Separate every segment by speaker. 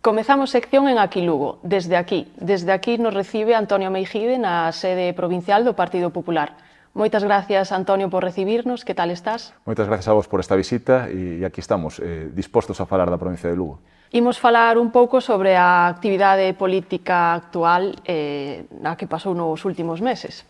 Speaker 1: Comezamos sección en Aquí Lugo, desde aquí. Desde aquí nos recibe Antonio Meijide na sede provincial do Partido Popular. Moitas gracias, Antonio, por recibirnos. Que tal estás?
Speaker 2: Moitas gracias a vos por esta visita e aquí estamos, dispostos a falar da provincia de Lugo.
Speaker 1: Imos falar un pouco sobre a actividade política actual na que pasou nos últimos meses.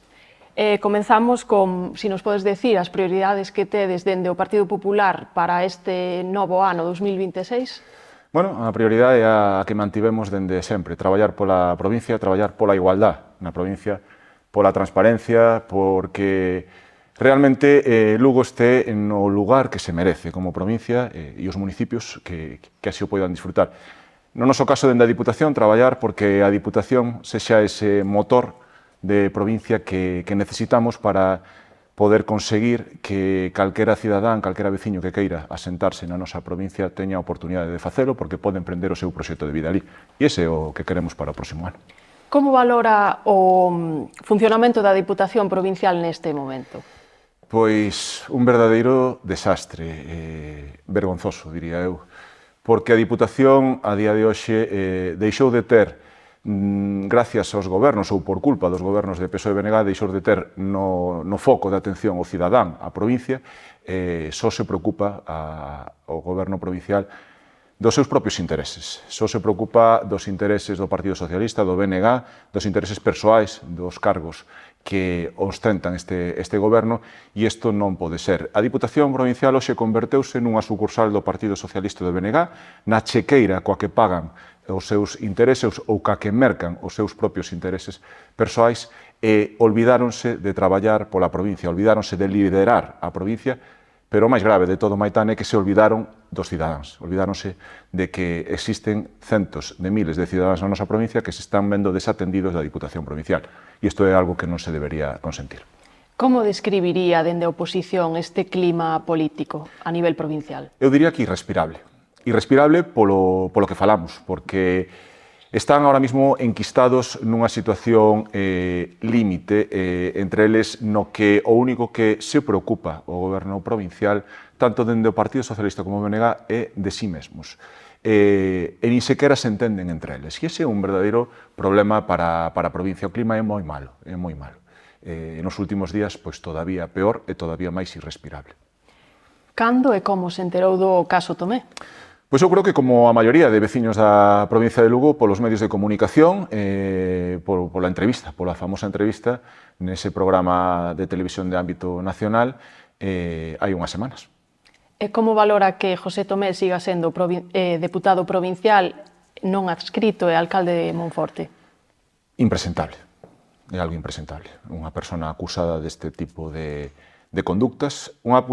Speaker 1: Comenzamos con, si nos podes decir, as prioridades que tedes dende o Partido Popular para este novo ano 2026?
Speaker 2: Bueno, a prioridade é a que mantivemos dende sempre, traballar pola provincia, traballar pola igualdad na provincia, pola transparencia, porque realmente Lugo este no lugar que se merece como provincia e os municipios que así o poidan disfrutar. No noso caso, dende a Diputación, traballar porque a Diputación sexa ese motor de provincia que necesitamos para poder conseguir que calquera cidadán, calquera veciño que queira asentarse na nosa provincia teña a oportunidade de facelo porque pode emprender o seu proxecto de vida ali. E ese é o que queremos para o próximo ano.
Speaker 1: Como valora o funcionamento da Diputación Provincial neste momento?
Speaker 2: Pois un verdadeiro desastre, vergonzoso, diría eu, porque a Diputación a día de hoxe deixou de ter, gracias aos gobernos ou por culpa dos gobernos de PSOE e BNG, deixou de ter no foco de atención o cidadán, a provincia, só se preocupa o goberno provincial dos seus propios intereses. Só se preocupa dos intereses do Partido Socialista, do BNG, dos intereses persoais dos cargos que ostentan este goberno, e isto non pode ser. A Diputación Provincial hoxe converteuse nunha sucursal do Partido Socialista do BNG, na chequeira coa que pagan os seus intereses ou ca que mercan os seus propios intereses persoais e olvidáronse de traballar pola provincia, olvidáronse de liderar a provincia, pero o máis grave de todo, Maitán, é que se olvidaron dos cidadáns, olvidáronse de que existen centos de miles de cidadáns na nosa provincia que se están vendo desatendidos da Diputación Provincial, e isto é algo que non se debería consentir.
Speaker 1: Como describiría dende a oposición este clima político a nivel provincial?
Speaker 2: Eu diría que irrespirable. Irrespirable polo que falamos, porque están ahora mismo enquistados nunha situación límite, entre eles no que o único que se preocupa o goberno provincial, tanto dende o Partido Socialista como o BNG, é de sí mesmos. E nin sequera se entenden entre eles. E ese é un verdadeiro problema para a provincia. O clima é moi malo, é moi malo. Nos últimos días, pois, todavía peor e todavía máis irrespirable.
Speaker 1: Cando e como se enterou do caso Tomé?
Speaker 2: Pois eu creo que, como a maioría de veciños da provincia de Lugo, polos medios de comunicación, pola entrevista, pola famosa entrevista nese programa de televisión de ámbito nacional, hai unhas semanas.
Speaker 1: E como valora que José Tomé siga sendo deputado provincial non adscrito e alcalde de Monforte?
Speaker 2: Impresentable. É algo impresentable. Unha persona acusada deste tipo de conductas, unha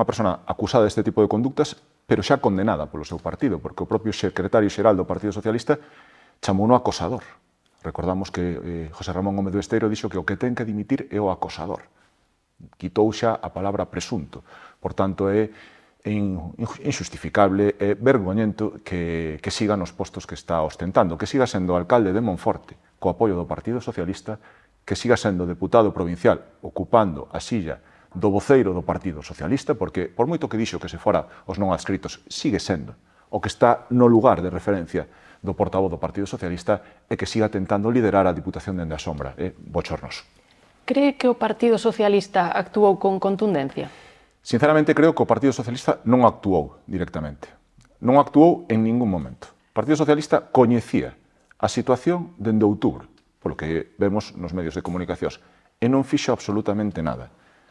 Speaker 2: persona acusada deste tipo de conductas, pero xa condenada polo seu partido, porque o propio secretario xeral do Partido Socialista chamouno acosador. Recordamos que José Ramón Gómez Besteiro dixo que o que ten que dimitir é o acosador. Quitou xa a palabra presunto. Por tanto, é injustificable, é vergoñento que siga nos postos que está ostentando, que siga sendo alcalde de Monforte, co apoio do Partido Socialista, que siga sendo deputado provincial, ocupando a silla do voceiro do Partido Socialista, porque, por moito que dixo que se fora os non adscritos, sigue sendo o que está no lugar de referencia do portavoz do Partido Socialista e que siga tentando liderar a Diputación dende a sombra. É bochornoso.
Speaker 1: Cree que o Partido Socialista actuou con contundencia?
Speaker 2: Sinceramente, creo que o Partido Socialista non actuou directamente. Non actuou en ningún momento. O Partido Socialista coñecía a situación dende outubro, polo que vemos nos medios de comunicacións, e non fixo absolutamente nada.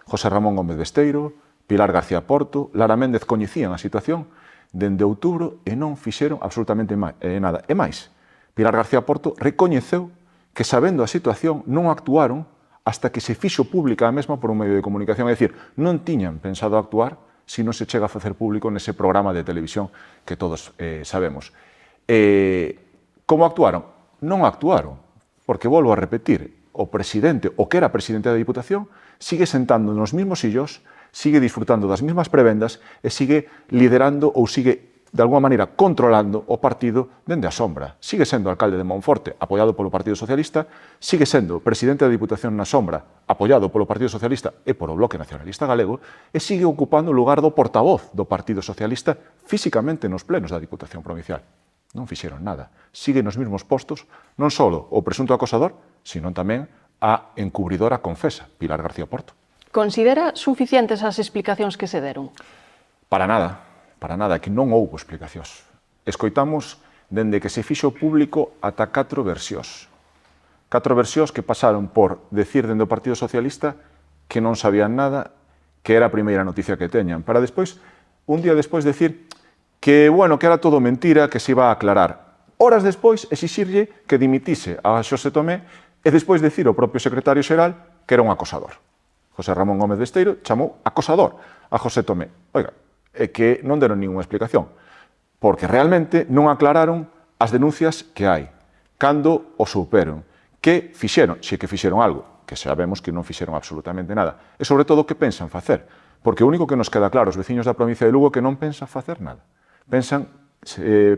Speaker 2: José Ramón Gómez Besteiro, Pilar García Porto, Lara Méndez coñecían a situación dende outubro e non fixeron absolutamente nada. E máis, Pilar García Porto recoñeceu que, sabendo a situación, non actuaron hasta que se fixo pública a mesma por un medio de comunicación. É dicir, non tiñan pensado actuar se non se chega a facer público nese programa de televisión que todos sabemos. Como actuaron? Non actuaron, porque, volvo a repetir, o presidente, o que era presidente da Diputación, sigue sentando nos mesmos sillos, sigue disfrutando das mesmas prebendas e sigue liderando ou sigue, de alguma maneira, controlando o partido dende a sombra. Sigue sendo alcalde de Monforte, apoiado polo Partido Socialista, sigue sendo presidente da Diputación na sombra, apoiado polo Partido Socialista e polo Bloque Nacionalista Galego, e sigue ocupando o lugar do portavoz do Partido Socialista físicamente nos plenos da Diputación Provincial. Non fixeron nada. Siguen nos mesmos postos, non só o presunto acosador, sino tamén a encubridora confesa, Pilar García Porto.
Speaker 1: Considera suficientes as explicacións que se deron?
Speaker 2: Para nada, que non houbo explicacións. Escoitamos dende que se fixo público ata 4 versións. 4 versións que pasaron por decir dende o Partido Socialista que non sabían nada, que era a primeira noticia que teñan, para despois, un día despois, decir que, bueno, que era todo mentira, que se iba a aclarar. Horas despois, exixirlle que dimitise a Xosé Tomé e despois decir ao propio secretario xeral que era un acosador. José Ramón Gómez de Esteiro chamou acosador a José Tomé. Oiga, é que non deron ninguna explicación, porque realmente non aclararon as denuncias que hai, cando o souperon, que fixeron, se que fixeron algo, que sabemos que non fixeron absolutamente nada, e sobre todo que pensan facer, porque o único que nos queda claro aos veciños da provincia de Lugo é que non pensan facer nada. Pensan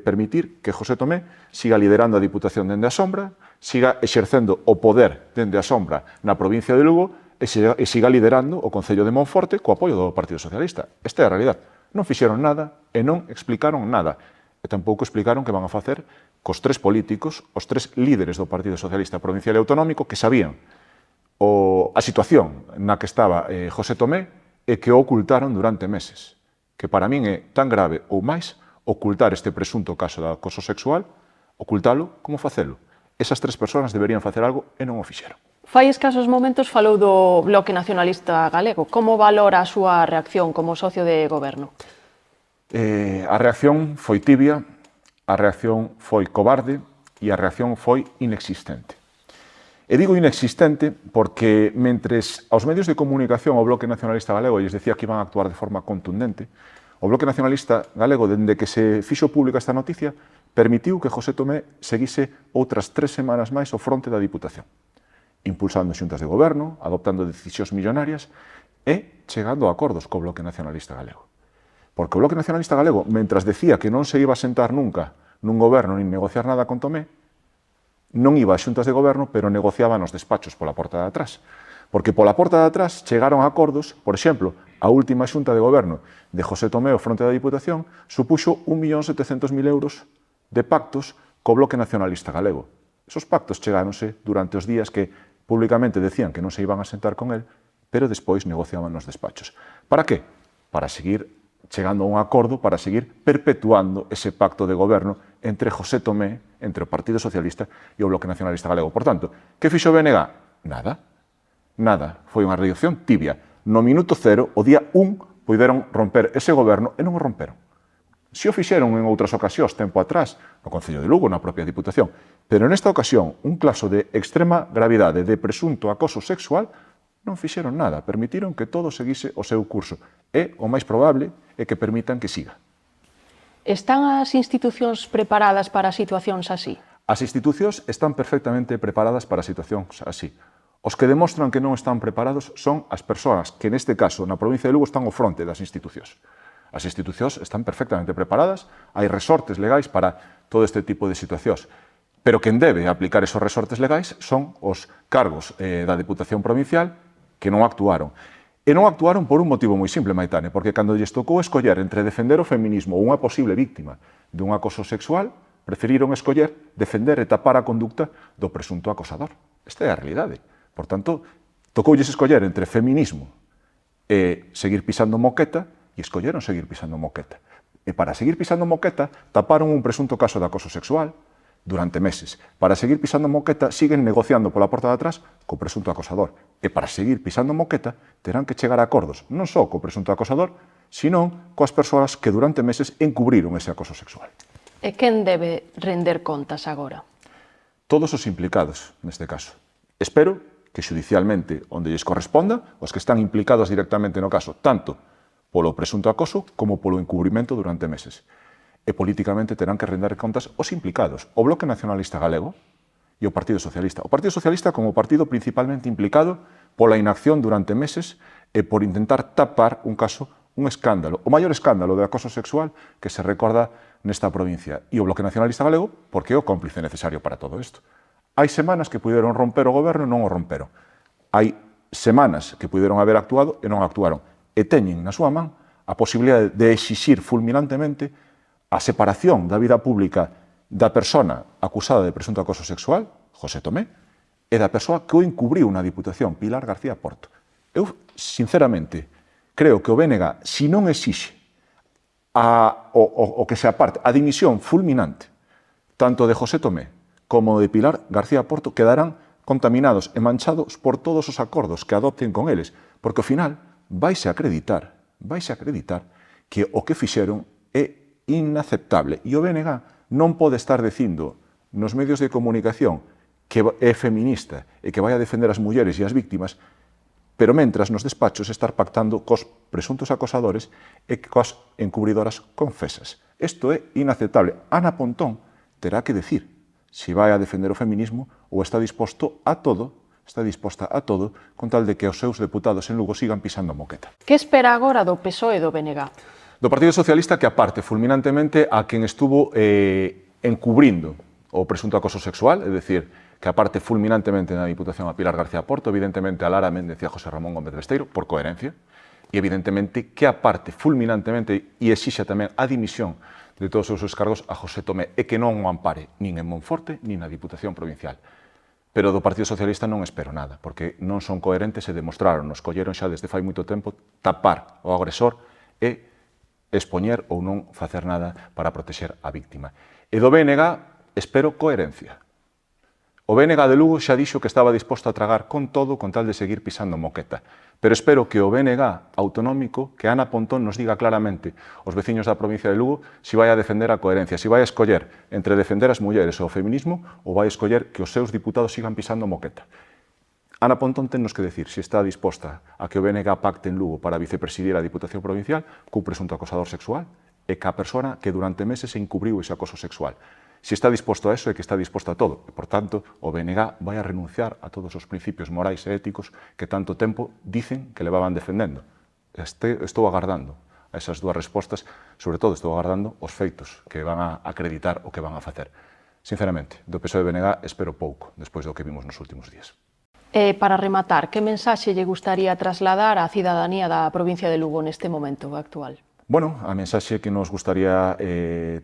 Speaker 2: permitir que José Tomé siga liderando a Diputación dende a sombra, siga exercendo o poder dende a sombra na provincia de Lugo e siga liderando o Concello de Monforte co apoio do Partido Socialista. Esta é a realidade. Non fixeron nada e non explicaron nada. E tampouco explicaron que van a facer cos 3 políticos, os 3 líderes do Partido Socialista Provincial e Autonómico que sabían a situación na que estaba José Tomé e que o ocultaron durante meses. Que para min é tan grave ou máis ocultar este presunto caso de acoso sexual, ocultalo como facelo. Esas 3 persoas deberían facer algo e non o fixeron.
Speaker 1: Fai escasos momentos falou do Bloque Nacionalista Galego. Como valora a súa reacción como socio de goberno?
Speaker 2: A reacción foi tibia, a reacción foi cobarde e a reacción foi inexistente. E digo inexistente porque, mentres aos medios de comunicación o Bloque Nacionalista Galego lles decía que iban a actuar de forma contundente, o Bloque Nacionalista Galego, dende que se fixo pública esta noticia, permitiu que José Tomé seguise outras 3 semanas máis ao fronte da Diputación, impulsando xuntas de goberno, adoptando decisións millonarias e chegando a acordos co Bloque Nacionalista Galego. Porque o Bloque Nacionalista Galego, mentras decía que non se iba a sentar nunca nun goberno nin negociar nada con Tomé, non iba a xuntas de goberno, pero negociaba nos despachos pola porta de atrás. Porque pola porta de atrás chegaron a acordos, por exemplo, a última xunta de goberno de José Tomé ao fronte da Diputación supuxo 1.700.000 euros de pactos co Bloque Nacionalista Galego. Esos pactos chegáronse durante os días que públicamente decían que non se iban a sentar con él, pero despois negociaban nos despachos. Para que? Para seguir chegando a un acordo, para seguir perpetuando ese pacto de goberno entre José Tomé, entre o Partido Socialista e o Bloque Nacionalista Galego. Por tanto, que fixo o BNG? Nada. Nada. Foi unha reacción tibia. No minuto 0, o día 1, puideron romper ese goberno e non o romperon. Se o fixeron en outras ocasións, tempo atrás, no Concello de Lugo, na propia Diputación, pero nesta ocasión, un caso de extrema gravidade de presunto acoso sexual, non fixeron nada, permitiron que todo seguise o seu curso. E o máis probable é que permitan que siga.
Speaker 1: Están as institucións preparadas para situacións así?
Speaker 2: As institucións están perfectamente preparadas para situacións así. Os que demostran que non están preparados son as persoas que, neste caso, na provincia de Lugo, están ao fronte das institucións. As institucións están perfectamente preparadas, hai resortes legais para todo este tipo de situacións. Pero quen debe aplicar esos resortes legais son os cargos da Diputación Provincial que non actuaron. E non actuaron por un motivo moi simple, Maitane, porque cando lles tocou escoller entre defender o feminismo ou unha posible víctima dun acoso sexual, preferiron escoller defender e tapar a conducta do presunto acosador. Esta é a realidade. Por tanto, tocoulles escoller entre feminismo e seguir pisando moqueta, e escolleron seguir pisando moqueta. E para seguir pisando moqueta, taparon un presunto caso de acoso sexual durante meses. Para seguir pisando moqueta, siguen negociando pola porta de atrás co presunto acosador. E para seguir pisando moqueta, terán que chegar a acordos, non só co presunto acosador, sino coas persoas que durante meses encubriron ese acoso sexual.
Speaker 1: E quen debe render contas agora?
Speaker 2: Todos os implicados, neste caso. Espero que xudicialmente, onde lles corresponda, os que están implicados directamente no caso, tanto polo presunto acoso como polo encubrimento durante meses. E políticamente terán que render contas os implicados, o Bloque Nacionalista Galego e o Partido Socialista. O Partido Socialista como partido principalmente implicado pola inacción durante meses e por intentar tapar un caso, un escándalo, o maior escándalo de acoso sexual que se recorda nesta provincia. E o Bloque Nacionalista Galego porque é o cómplice necesario para todo isto. Hai semanas que puderon romper o goberno e non o romperon. Hai semanas que puderon haber actuado e non actuaron. E teñen na súa man a posibilidade de exixir fulminantemente a separación da vida pública da persona acusada de presunto acoso sexual, José Tomé, e da persoa que o encubriu na Diputación, Pilar García Porto. Eu, sinceramente, creo que o BNG, se non exixe o que se aparte, a dimisión fulminante, tanto de José Tomé como de Pilar García Porto, quedarán contaminados e manchados por todos os acordos que adopten con eles, porque ao final vaise a acreditar que o que fixeron é inaceptable. E o BNG non pode estar dicindo nos medios de comunicación que é feminista e que vai a defender as mulleres e as víctimas, pero mentras nos despachos estar pactando cos presuntos acosadores e cos encubridoras confesas. Isto é inaceptable. Ana Pontón terá que decir se vai a defender o feminismo ou está disposta a todo con tal de que os seus deputados en Lugo sigan pisando moqueta.
Speaker 1: Que espera agora do PSOE e do BNG?
Speaker 2: Do Partido Socialista que aparte fulminantemente a quen estuvo encubrindo o presunto acoso sexual, é dicir, que aparte fulminantemente na Diputación a Pilar García Porto, evidentemente a Lara Méndez e a José Ramón Gómez Besteiro, por coherencia, e evidentemente que aparte fulminantemente e exixa tamén a dimisión de todos os seus cargos a José Tomé e que non o ampare nin en Monforte nin na Diputación Provincial. Pero do Partido Socialista non espero nada, porque non son coherentes e demostraron, nos colleron xa desde fai moito tempo, tapar o agresor e expoñer ou non facer nada para protexer a víctima. E do BNG espero coherencia. O BNG de Lugo xa dixo que estaba disposto a tragar con todo con tal de seguir pisando moqueta. Pero espero que o BNG autonómico, que Ana Pontón nos diga claramente aos veciños da provincia de Lugo se vai a defender a coherencia, se vai a escoller entre defender as mulleres e o feminismo ou vai a escoller que os seus diputados sigan pisando moqueta. Ana Pontón tennos que decir se está disposta a que o BNG pacte en Lugo para vicepresidir a Diputación Provincial cun presunto acosador sexual e ca persona que durante meses encubriu ese acoso sexual. Se está disposto a eso é que está disposto a todo. E, por tanto, o BNG vai a renunciar a todos os principios morais e éticos que tanto tempo dicen que levaban defendendo. Estou agardando a esas dúas respostas, sobre todo estou agardando os feitos que van a acreditar o que van a facer. Sinceramente, do PSOE e BNG espero pouco, despois do que vimos nos últimos días.
Speaker 1: E, para rematar, que mensaxe lle gustaría trasladar á cidadanía da provincia de Lugo neste momento actual?
Speaker 2: Bueno, a mensaxe que nos gustaría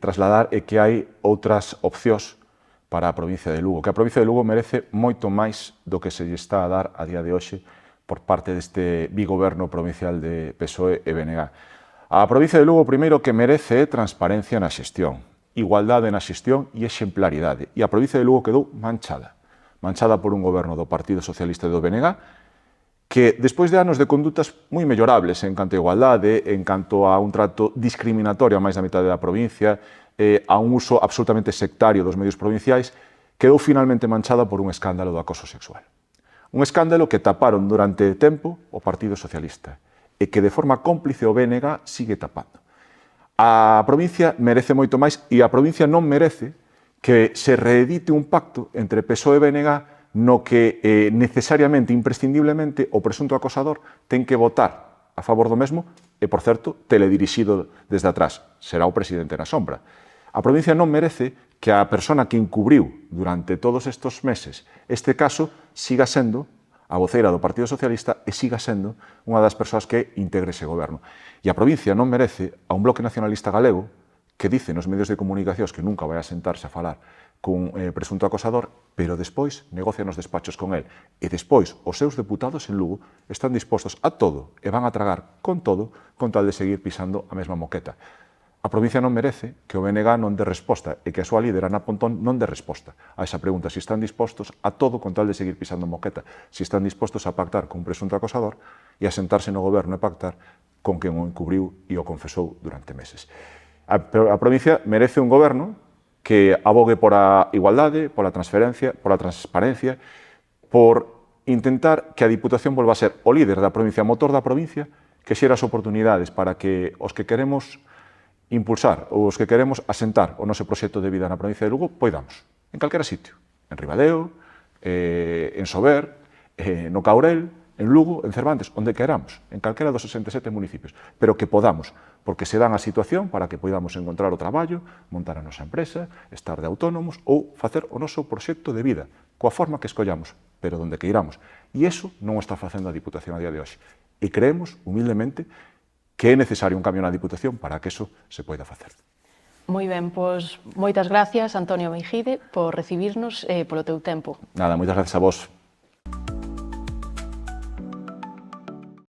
Speaker 2: trasladar é que hai outras opcións para a provincia de Lugo, que a provincia de Lugo merece moito máis do que se lle está a dar a día de hoxe por parte deste bigoberno provincial de PSOE e BNG. A provincia de Lugo, primeiro, que merece é transparencia na xestión, igualdade na xestión e exemplaridade. E a provincia de Lugo quedou manchada por un goberno do Partido Socialista e do BNG, que despois de anos de condutas moi mellorables en canto a igualdade, en canto a un trato discriminatorio a máis da metade da provincia, a un uso absolutamente sectario dos medios provinciais, quedou finalmente manchada por un escándalo do acoso sexual. Un escándalo que taparon durante tempo o Partido Socialista e que de forma cómplice o BNG sigue tapando. A provincia merece moito máis e a provincia non merece que se reedite un pacto entre PSOE e BNG no que necesariamente, imprescindiblemente, o presunto acosador ten que votar a favor do mesmo e, por certo, teledirixido desde atrás. Será o presidente na sombra. A provincia non merece que a persona que encubriu durante todos estes meses este caso siga sendo a voceira do Partido Socialista e siga sendo unha das persoas que integre ese goberno. E a provincia non merece a un bloque nacionalista galego que dice nos medios de comunicacións que nunca vai a sentarse a falar cun presunto acosador, pero despois negocia nos despachos con el. E despois os seus deputados en Lugo están dispostos a todo e van a tragar con todo con tal de seguir pisando a mesma moqueta. A provincia non merece que o BNG non dé resposta e que a súa líder, Ana Pontón, non dé resposta a esa pregunta, se están dispostos a todo con tal de seguir pisando moqueta, se están dispostos a pactar con un presunto acosador e a sentarse no goberno e pactar con quen o encubriu e o confesou durante meses. A provincia merece un goberno que abogue por a igualdade, por a transparencia, por intentar que a Diputación volva a ser o líder da provincia, motor da provincia, que xera as oportunidades para que os que queremos impulsar ou os que queremos asentar o noso proxecto de vida na provincia de Lugo poidamos, en calquera sitio, en Ribadeo, en Sober, no Caurel, en Lugo, en Cervantes, onde queramos, en calquera dos 67 municipios, pero que podamos, porque se dan a situación para que podamos encontrar o traballo, montar a nosa empresa, estar de autónomos ou facer o noso proxecto de vida, coa forma que escollamos, pero donde que iramos. E iso non o está facendo a Diputación a día de hoxe. E creemos, humildemente, que é necesario un cambio na Diputación para que eso se poida facer.
Speaker 1: Moi ben, pois moitas gracias, Antonio Meijide, por recibirnos e polo teu tempo.
Speaker 2: Nada, moitas gracias a vos